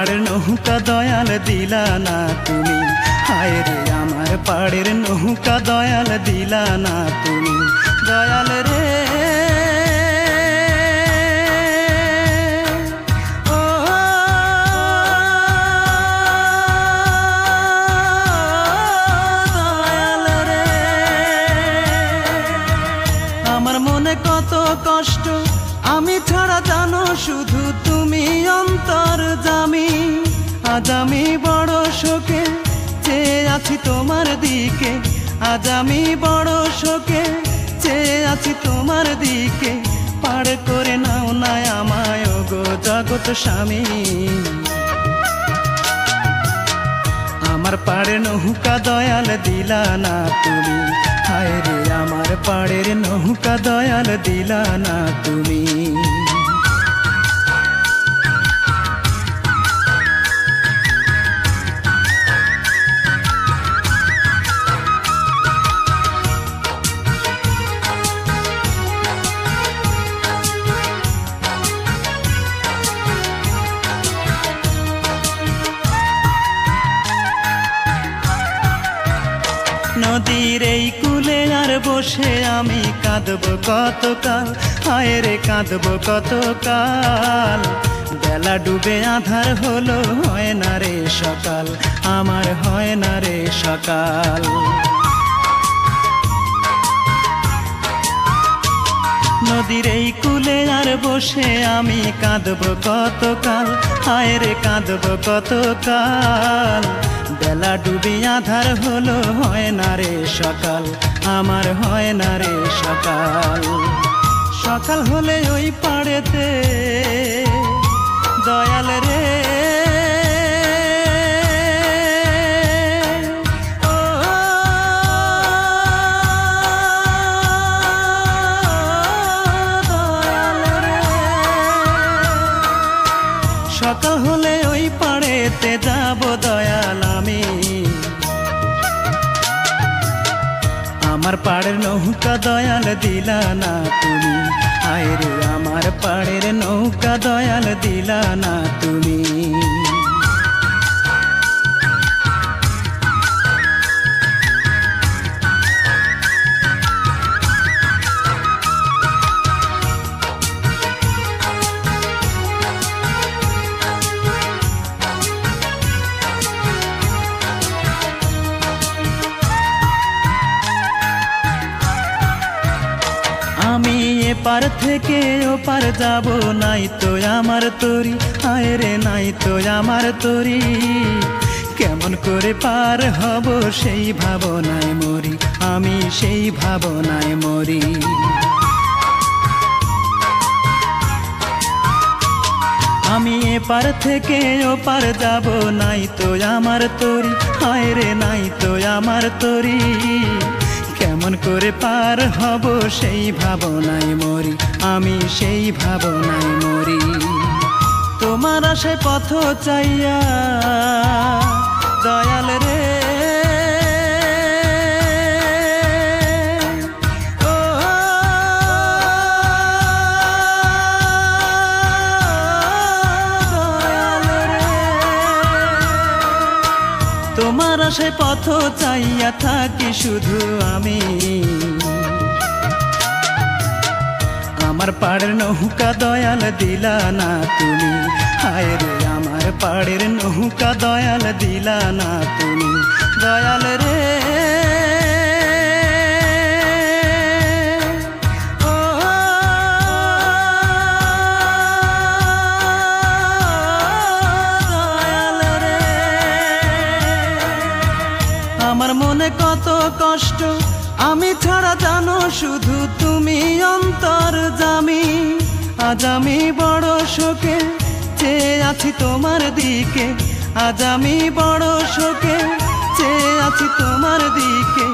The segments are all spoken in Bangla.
পাড়ের নৌকা দয়াল দিলা না তুমি, হায় রে আমার পাড়ের নৌকা দয়াল দিলা না তুমি, দয়াল রে কষ্ট আমি ছাড়া জানো শুধু তুমি অন্তর্যামী। আজ আমি বড় শোকে চেয়ে আছি তোমার দিকে, আজ আমি বড় শোকে চেয়ে আছি তোমার দিকে, পার করে নাও না আমায় গো জগৎ স্বামী। আমার পাড়ের নৌকা দয়াল দিলা না তুমি, হায় রে আমার পাড়ের নৌকা দয়াল দিলা না তুমি। নদীর এই কূলে আর বসে আমি কাঁদব কতকাল, হায় রে কাঁদব কতকাল। বেলা ডুবে আধার হলো হয় না রে সকাল, আমার হয় না রে সকাল। নদীর এই কূলে আর বসে আমি কাঁদব কতকাল, হায় রে কাঁদব কতকাল। বেলা ডুবে আধার হলো হয় না রে সকাল, আমার হয় না রে সকাল। সকাল হলে ওই পাড়েতে দয়াল রে সকাল হলে ওই পাড়েতে যাব দয়াল আমি। আমার পাড়ের নৌকা দয়াল দিলা না তুমি, হায় রে আমার পাড়ের নৌকা দয়াল দিলা না তুমি। আমি এপার থেকে ওপার যাব নাই তো আমার তরি, হায় রে নাই তো আমার তরি। কেমন করে পার হব সেই ভাবনায় মরি, আমি সেই ভাবনায় মরি। আমি এপার থেকে ওপার যাব নাই তো আমার তরি, হায় রে নাই তো আমার তরি। কেমন করে পার হব সেই ভাবনায় মরি, আমি সেই ভাবনায় মরি। তোমার আশায় পথ চাইয়া দয়াল রে তোমার আশায় পথ চাইয়া থাকি শুধু আমি। আমার পাড়ের নৌকা দয়াল দিলা না তুমি, হায় রে আমার পাড়ের নৌকা দয়াল দিলা না তুমি, দয়াল রে আমার মনে কত কষ্ট আমি ছাড়া জানো শুধু তুমি অন্তর্যামী। আজ আমি বড় শোকে চেয়ে আছি তোমার দিকে, আজ আমি বড় শোকে চেয়ে আছি তোমার দিকে,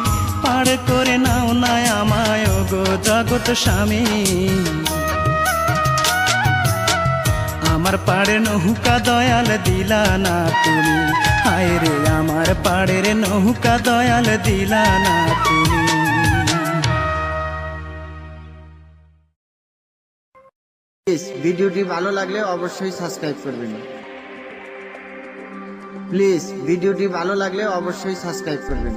পার করে নাও না আমায় গো জগৎ স্বামী। আমার পাড়ের নৌকা দয়াল দিলা না তুমি, হায় রে আমার পাড়ের নৌকা দয়াল দিলা না তুমি। ভিডিওটি ভালো লাগলে অবশ্যই সাবস্ক্রাইব করবেন। প্লিজ ভিডিওটি ভালো লাগলে অবশ্যই সাবস্ক্রাইব করবেন।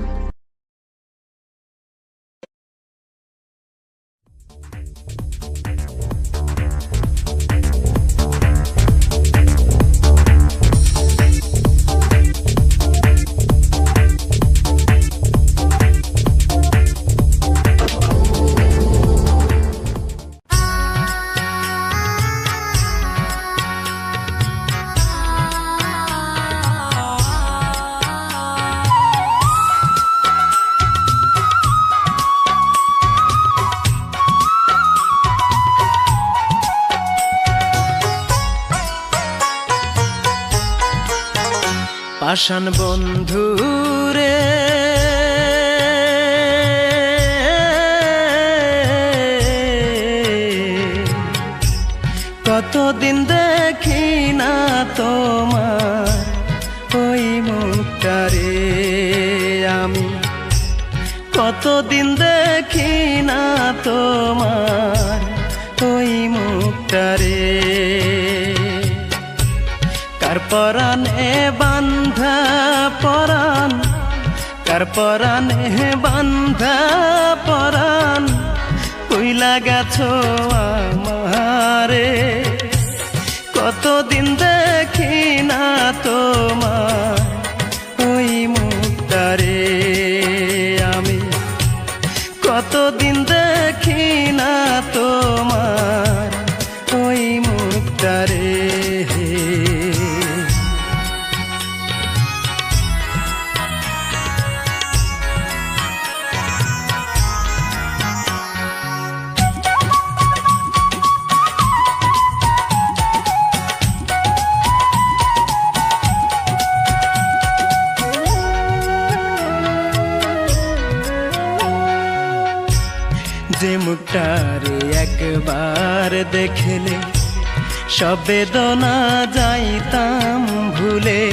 পাষাণ বন্ধু রে কতদিন দেখি না তোমার ওই মুখটা রে, আমি কতদিন দেখি না তোমার ওই মুখটা রে। কার পরাণে বান্ধা পরাণ, কার পরাণে বান্ধা পরাণ কইলা গেছো আমারে, কতদিন দেখি না তোমার ওই মুখটা রে, আমি কতদিন দেখি না তোমার ওই মুখটা রে। যে মুখটারে একবার দেখলে সব বেদনা যাইতাম ভুলে,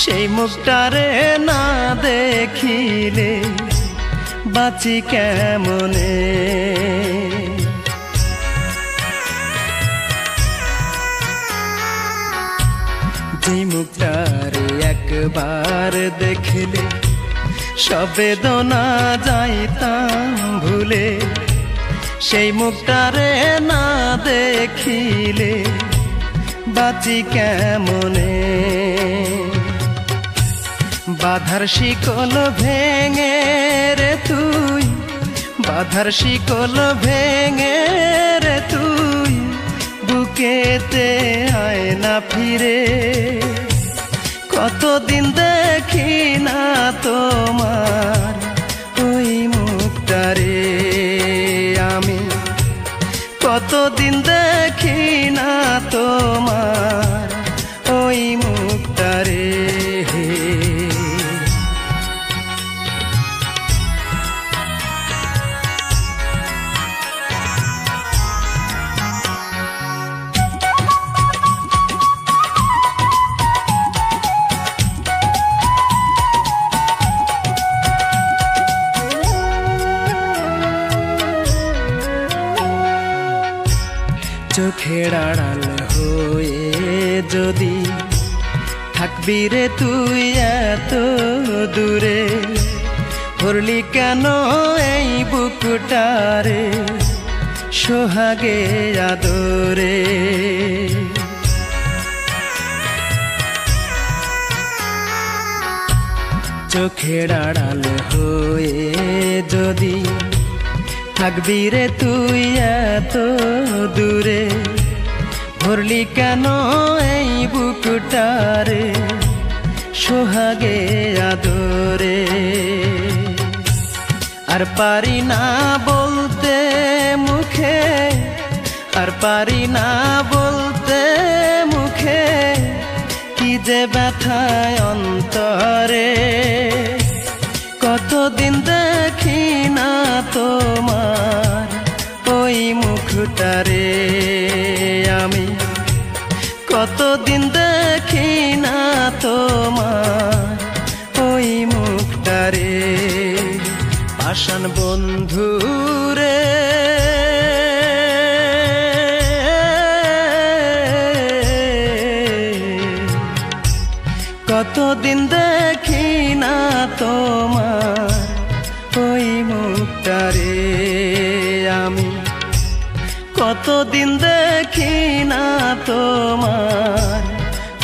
সেই মুখটারে না দেখিলে বাঁচি কেমনে। যে মুখটারে একবার দেখলে সব বেদনা যাইতাম ভুলে, সেই মুখটারে না দেখিলে বাঁচি কেমনে। বাধার শিকল ভেঙে রে তুই, বাধার শিকল ভেঙে রে তুই বুকেতে আয় না ফিরে, কতদিন দেখি না তোমার ওই মুখটা রে, আমি কতদিন দেখি না তোমার ওই মুখটা রে। চোখের আড়াল হয়ে যদি থাকবি রে তুই এত দূরে, ভরলি কেন এই বুকটারে সোহাগে আদরে। চোখের আড়াল হয়ে যদি থাকবি রে তুই এত দূরে, ভরলি কেন এই বুকটারে সোহাগে আদরে। আর পারি না বলতে মুখে, আর পারি না বলতে মুখে কি যে ব্যথায় অন্তরে, কতদিন দেখি না তোমার ওই মুখটারে, আমি কতদিন দেখি না তোমার ওই মুখটারে। পাষাণ বন্ধু রে কত কতদিন দেখি না তোমার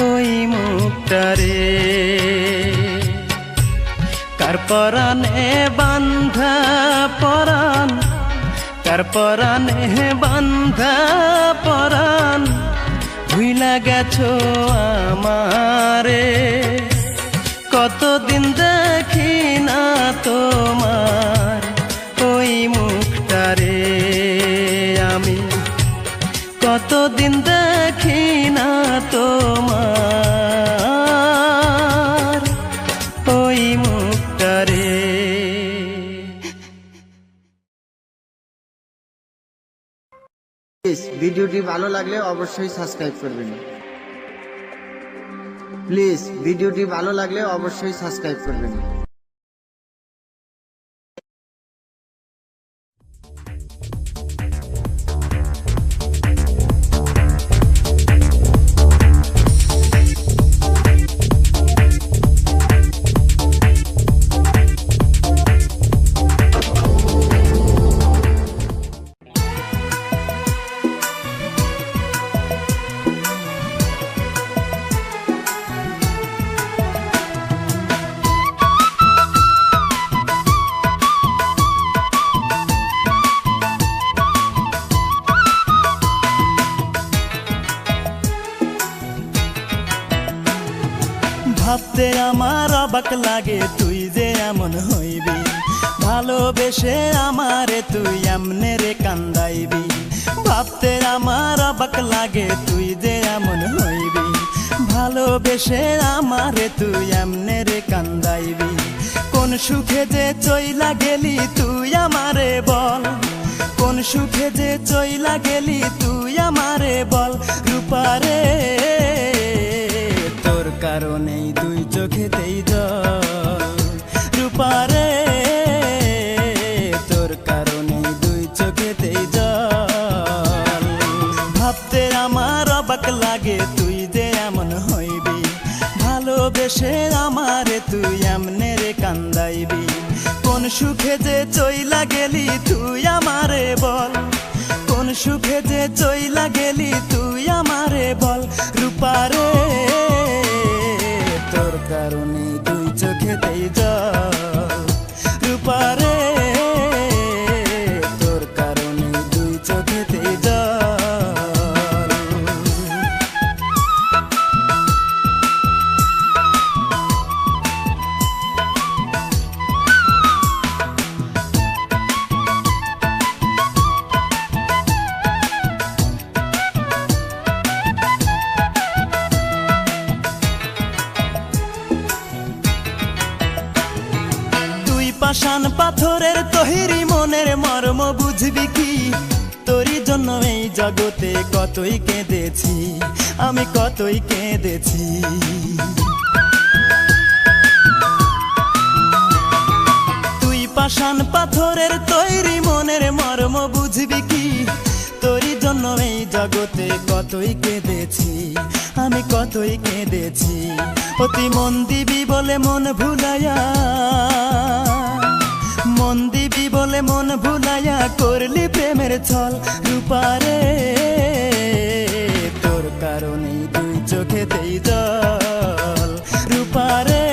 ওই মুখটারে, কার পরাণে বান্ধা পরাণ, কার পরাণে বান্ধা পরাণ ভুইলা গেছো আমারে। কতদিন দেখি না তোমার ওই মুখটারে আমি, কতদিন দেখি না তোমার ওই মুখটারে। প্লিজ ভিডিওটি ভালো লাগলে অবশ্যই সাবস্ক্রাইব করবেন। প্লিজ ভিডিওটি ভালো লাগলে অবশ্যই সাবস্ক্রাইব করবেন। ভাবতে আমার অবাক লাগে তুই যে এমন হইবি, ভালোবেসে আমারে তুই এমনে রে কান্দাইবি। ভাবতে আমার অবাক লাগে তুই যে এমন হইবি, ভালোবেসে আমারে তুই এমনে রে কান্দাইবি। কোন সুখে যে চইলা গেলি তুই আমারে বল, কোন সুখে যে চইলা গেলি তুই আমারে বল। রূপারে তোর কারণেই দুই চোখেতেই জল, রূপারে তোর কারণেই দুই চোখেতেই জল। ভাবতে আমার অবাক লাগে তুই যে এমন হইবি, ভালোবেসে আমারে তুই এমনে রে কান্দাইবি। কোন সুখে যে চইলা গেলি তুই আমারে বল, কোন সুখে যে চইলা গেলি তুই আমারে বল। রূপারে তোর কারণে দুই চোখেতেই জল, রূপারে তোর কারণে দুই চোখেতেই জল। পাষাণ পাথরের তৈরি মনের মর্ম বুঝবি কি, তোরই জন্য এই জগতে কতই কেঁদেছি আমি, কতই কেঁদেছি। তুই পাষাণ পাথরের তৈরি মনের মর্ম বুঝবি কি, তোরই জন্য এই জগতে কতই কেঁদেছি আমি, কতই কেঁদেছি। অতি মন দিবি বলে মন ভুলাইয়া, মন দিবি বলে মন ভুলাইয়া করলি প্রেমের ছল। রূপারে তোর কারণেই দুই চোখেতেই জল, রূপারে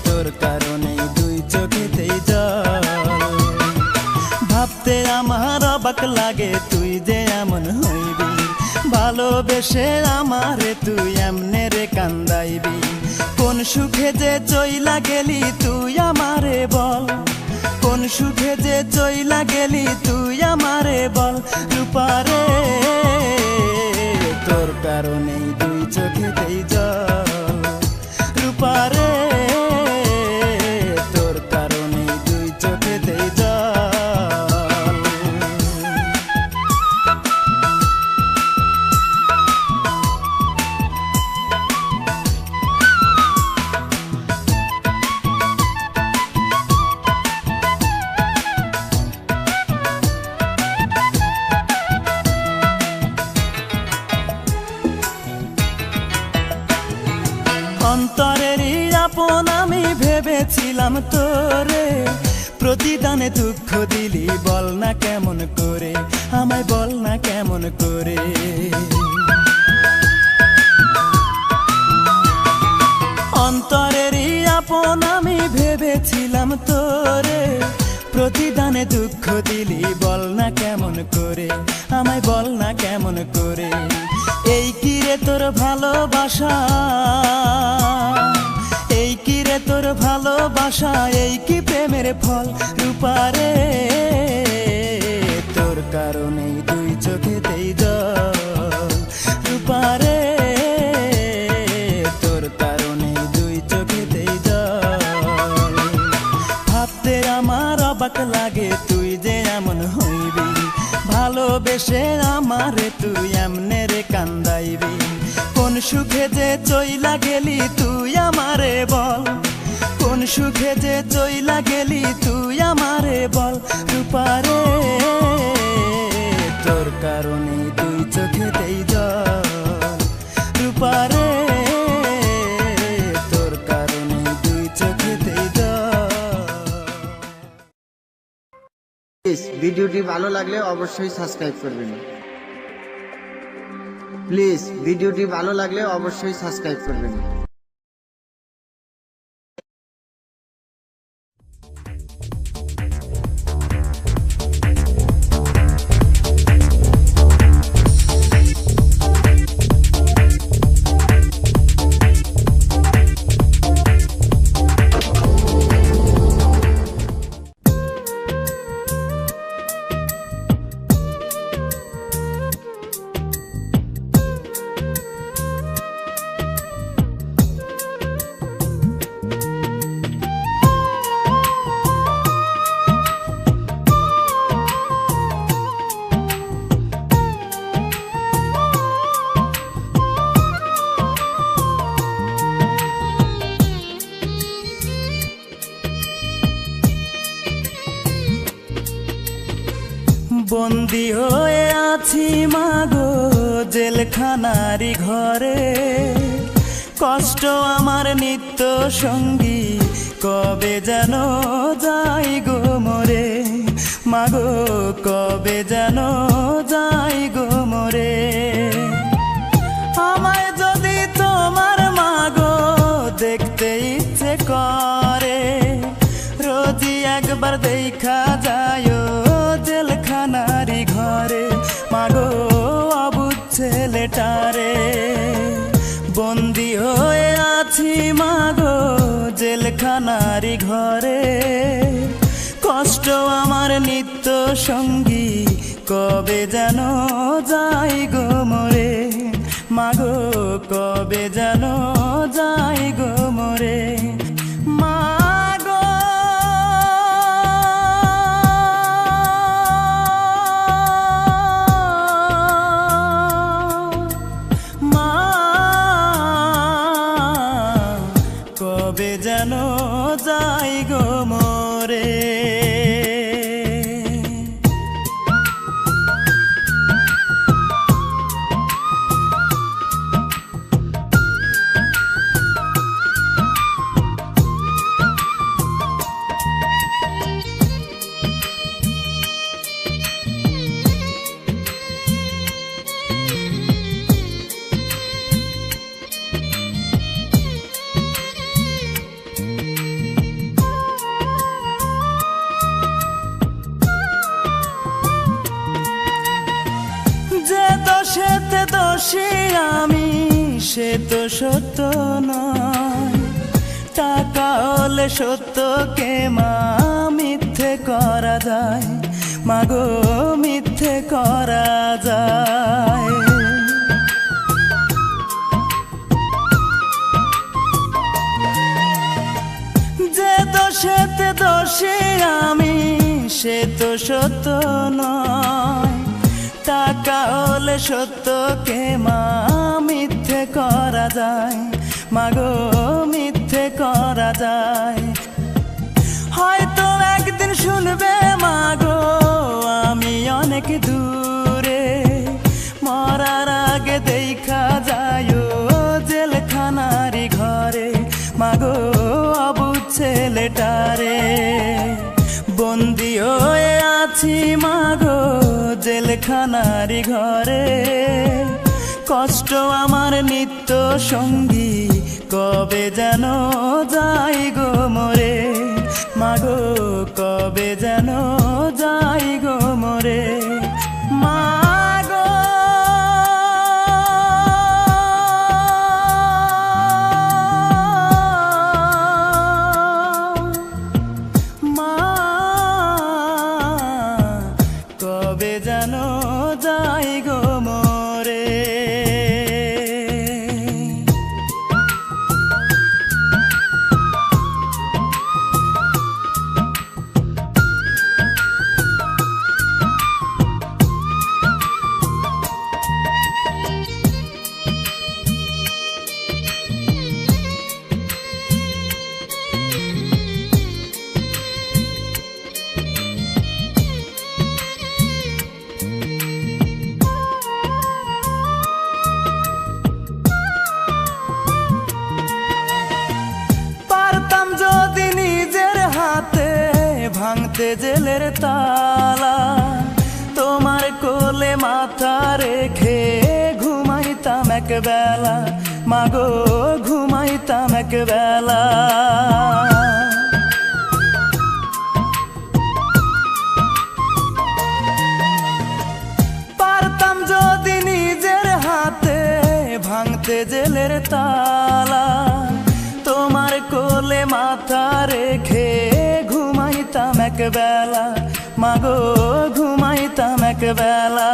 তোর কারণেই দুই চোখেতেই জল। ভাবতে আমার অবাক লাগে তুই যে এমন হইবি, ভালোবেসে আমারে তুই এমনে রে কান্দাইবি। কোন সুখে যে চইলা গেলি তুই আমারে বল, কোন সুখে যে চইলা গেলি তুই আমারে বল। রূপারে তোর কারণেই দুই চোখেতেই জল, রূপারে তোর কারণেই দুই চোখেতেই জল। অন্তরেরই আপন আমি ভেবেছিলাম তোরে, প্রতিদানে দুঃখ দিলি, বল না কেমন করে, আমায় বল না কেমন করে। অন্তরেরই আপন আমি ভেবেছিলাম তোরে, প্রতিদানে দুঃখ দিলি, বল না কেমন করে, আমায় বল না কেমন করে। এই কি রে তোর ভালোবাসা, এই কি রে তোর ভালোবাসা, এই কি প্রেমের ফল রূপারে। তোর কারণেই দুই চোখেতেই জল রূপারে, তোর কারণেই দুই চোখেতেই জল। ভাবতে আমার অবাক লাগে তুই যে এমন হইবি, ভালোবেসে আমারে তুই এমনে রে কান্দাইবি। কোন সুখে যে চইলা গেলি তুই আমারে বল, কোন সুখে যে চইলা গেলি তুই আমারে বল রূপারে। তোর কারণে দুই চোখেতেই জল রূপারে, তোর কারণে দুই চোখেতেই জল। প্লিজ ভিডিওটি ভালো লাগলে অবশ্যই সাবস্ক্রাইব করবেন। প্লিজ ভিডিওটি ভালো লাগলে অবশ্যই সাবস্ক্রাইব করবেন। বন্দি হয়ে আছি মাগো জেলখানারি ঘরে, কষ্ট আমার নিত্য সঙ্গী, কবে যেন যাই গো মরে। মাগো কবে যেন যাই গো মরে। আমায় যদি তোমার মাগো দেখতে ইচ্ছে করে, রোজই একবার দেখা যায় জেলখানারি ঘরে। মাগো অবুঝ ছেলেটারে, বন্দি হয়ে আছি মাগো জেলখানারি ঘরে, কষ্ট আমার নিত্য সঙ্গী, কবে যেন যাই গো মরে। মাগো কবে যেন যাই গো মরে। কবে যেন যাই গো মরে। দোষেতে দোষী আমি, সে তো সত্য নয়, টাকা হলে সত্যকে মা মিথ্যে করা যায়। মাগো মিথ্যে করা যায়। যে দোষেতে দোষী আমি, সে তো সত্য নয়, টাকা হলে সত্যকে মা মিথ্যে করা যায়। মাগো মিথ্যে করা যায়। হয়তো একদিন শুনবে মাগো আমি অনেক দূরে, মরার আগে দেখা যায় জেলখানারি ঘরে। মাগো অবুঝ ছেলেটারে, আছি মাগো জেলখানারি ঘরে, কষ্ট আমার নিত্য সঙ্গী, কবে যেন যাই গো মরে। মাগো কবে যেন যাই গো মরে। মাগো মা কবে যেন যাই গো মরে। ভাঙতে জেলের তালা, তোমার কোলে মাথা রেখে ঘুমাইতাম একবেলা, মাগো ঘুমাইতাম একবেলা। পারতাম যদি নিজের হাতে ভাঙতে জেলের তালা, তোমার কোলে মাথা রেখে ঘুমাইতাম একবেলা, মাগো ঘুমাইতাম একবেলা।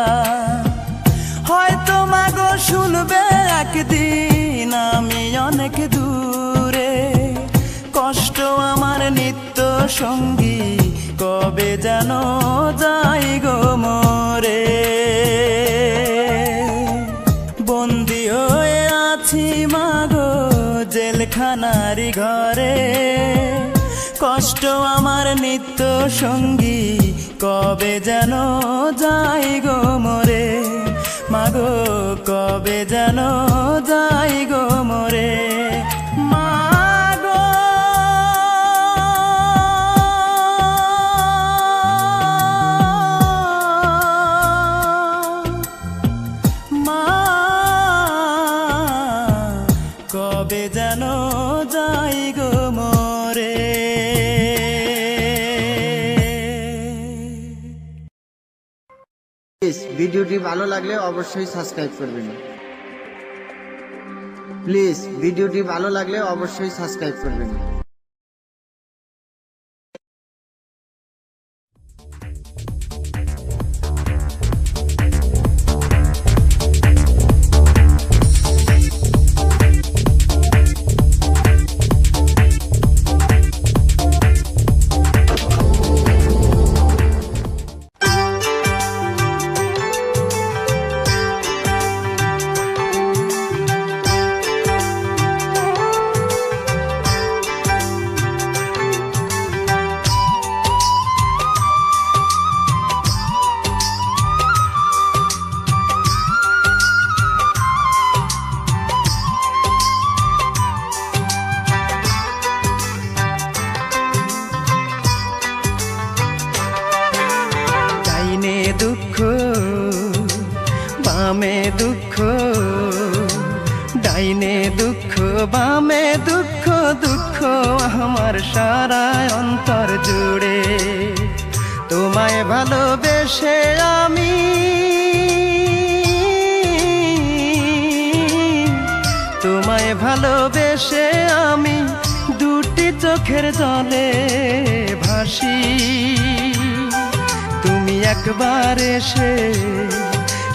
হয়তো মাগো শুনবে একদিন আমি অনেক দূরে, কষ্ট আমার নিত্য সঙ্গী, কবে যেন যাই গো মরে। বন্দি হয়ে আছি মাগো জেলখানারি ঘরে, কষ্ট আমার নিত্য সঙ্গী, কবে যেন যাই গো মরে। মাগো কবে যেন যাই গো মরে। মাগো মা কবে যেন যাই গো মরে। ভিডিওটি ভালো লাগলে অবশ্যই সাবস্ক্রাইব করবেন। প্লিজ ভিডিওটি ভালো লাগলে অবশ্যই সাবস্ক্রাইব করবেন। দুঃখ বামে দুঃখ, ডাইনে দুঃখ বামে দুঃখ, দুঃখ আমার সারা অন্তর জুড়ে। তোমায় ভালোবেসে আমি, তোমায় ভালোবেসে আমি দুটি চোখের জলে ভাসি। তুমি একবার এসে,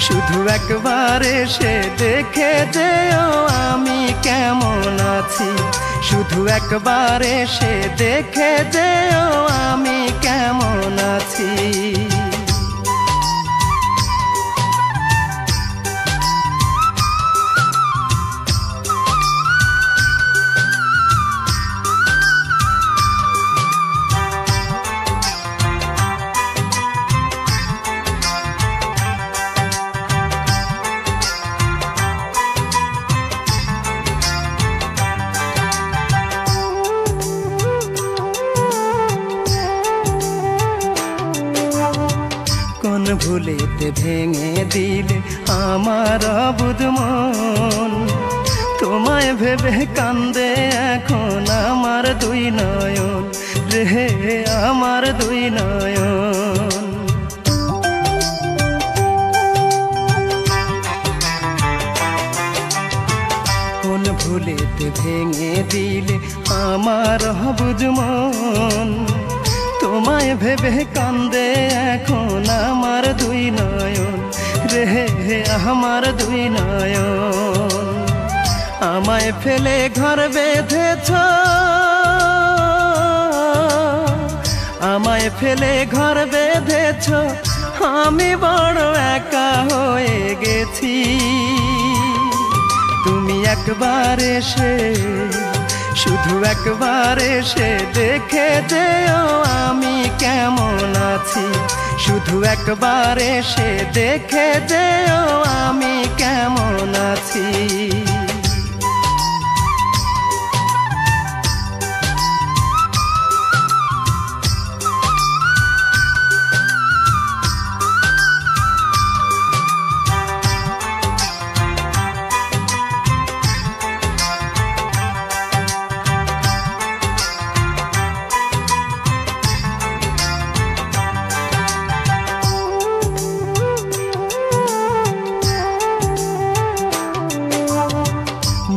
শুধু একবার এসে দেখে যেও আমি কেমন আছি। শুধু একবার এসে দেখে যেও আমি কেমন আছি। ভুলেতে ভেঙে দিলে আমার অবুঝ মন, তোমায় ভেবে কান্দে এখন আমার দুই নয়ন রে, আমার দুই নয়ন। কোন ভুলেতে ভেঙে দিলে আমার অবুঝ মন, তোমায় ভেবে কান্দে এখন আমার দুই নয়ন রে, আমার দুই নয়ন। আমায় ফেলে ঘর বেঁধেছ, আমায় ফেলে ঘর বেঁধেছ, আমি বড় একা হয়ে গেছি। তুমি একবার এসে, শুধু একবার এসে দেখে যেও আমি কেমন আছি, শুধু একবার এসে দেখে যেও আমি কেমন আছি।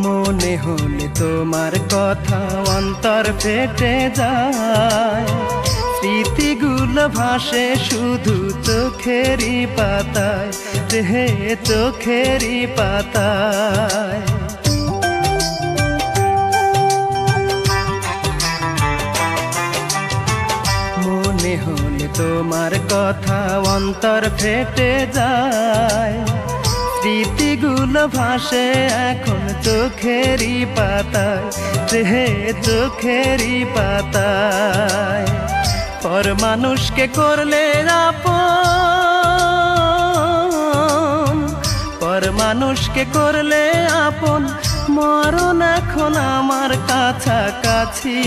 মনে হলে তোমার কথা অন্তর ফেটে যায়, স্মৃতিগুলো ভাসে শুধু চোখেরই পাতায় রে, চোখেরই পাতায়। মনে হলে তোমার কথা অন্তর ফেটে যায়, স্মৃতিগুলো ভাসে এখন চোখেরই পাতায় রে, চোখেরই পাতায়। পর মানুষকে করলে আপন, পর মানুষকে করলে আপন, মরণ এখন আমার কাছাকাছি।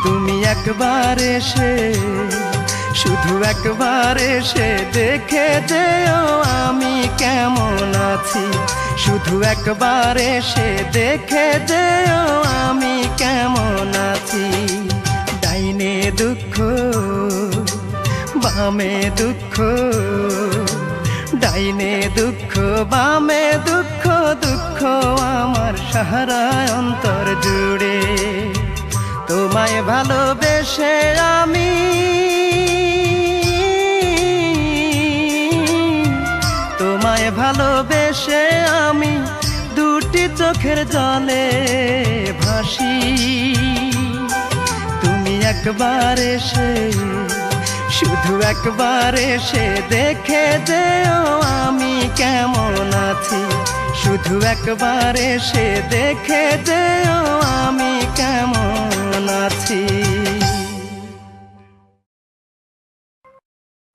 তুমি একবার এসে, শুধু একবার এসে দেখে যেও আমি কেমন আছি, শুধু একবার এসে দেখে যেও আমি কেমন আছি। ডাইনে দুঃখ বামে দুঃখ, ডাইনে দুঃখ বামে দুঃখ, দুঃখ আমার সারা অন্তর জুড়ে। তোমায় ভালোবেসে আমি, তোমায় ভালোবেসে আমি দুটি চোখের জলে ভাসি। তুমি একবার এসে, শুধু একবার এসে দেখে যেও আমি কেমন আছি, শুধু একবার এসে দেখে যেও আমি কেমন আছি।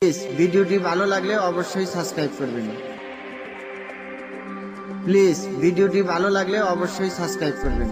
প্লিজ ভিডিওটি ভালো লাগলে অবশ্যই সাবস্ক্রাইব করবেন। প্লিজ ভিডিওটি ভালো লাগলে অবশ্যই সাবস্ক্রাইব করবেন।